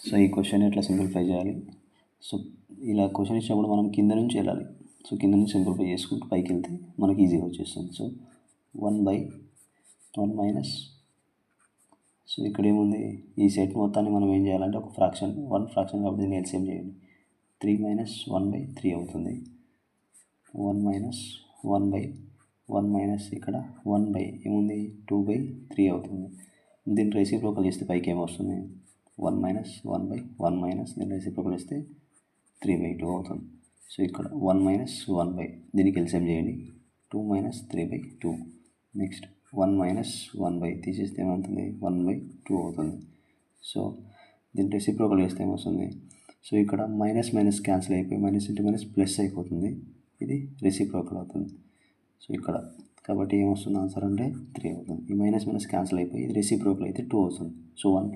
So ఈ question ఎట్లా simplify చేయాలి? సో ఇలా క్వశ్చన్ ఇచ్చినప్పుడు మనం కింద నుంచి వెళ్ళాలి. సో కింద నుంచి సింప్లిఫై చేసుకుంటూ పైకి వెళ్తే మనకి ఈజీగా వచ్చేస్తుంది. సో 1/1 మైనస్, సో ఇక్కడ ఏముంది, ఈ సెట్ మొత్తాన్ని మనం ఏం చేయాలంటే ఒక ఫ్రాక్షన్, 1 ఫ్రాక్షన్ కాబట్టి దీన్ని ఎల్సిఎం చేయండి. 3 - 1/3 అవుతుంది. 1 - 1/1 మైనస్ ఇక్కడ 1 ఏముంది, 2/3 అవుతుంది. దీన్ని రెసిప్రోకల్ చేస్తే పైకి ఏమొస్తుంది, 1 - 1/1 మైనస్ దీన్ని రెసిప్రోకల్ చేస్తే 3/2 అవుతుంది. సో ఇక్కడ 1 - 1 దీనికి ఎల్సిఎం చేయండి, 2 - 3/2. నెక్స్ట్ 1 - 1 తీసేస్తే ఏమవుతుంది, 1/2 అవుతుంది. సో దీన్ని రెసిప్రోకల్ చేస్తే ఏమొస్తుంది, సో ఇక్కడ మైనస్ మైనస్ క్యాన్సిల్ అయిపోయి మైనస్ ఇంటూ మైనస్ ప్లస్ అయిపోతుంది. ఇది రెసిప్రోకల్ అవుతుంది. సో ఇక్కడ కాబట్టి ఏమొస్తుంది ఆన్సర్ అంటే 3 అవుతుంది. ఈ మైనస్ మైనస్ క్యాన్సిల్ అయిపోయి ఇది రెసిప్రోకల్ అయితే 2 అవుతుంది. సో 1 +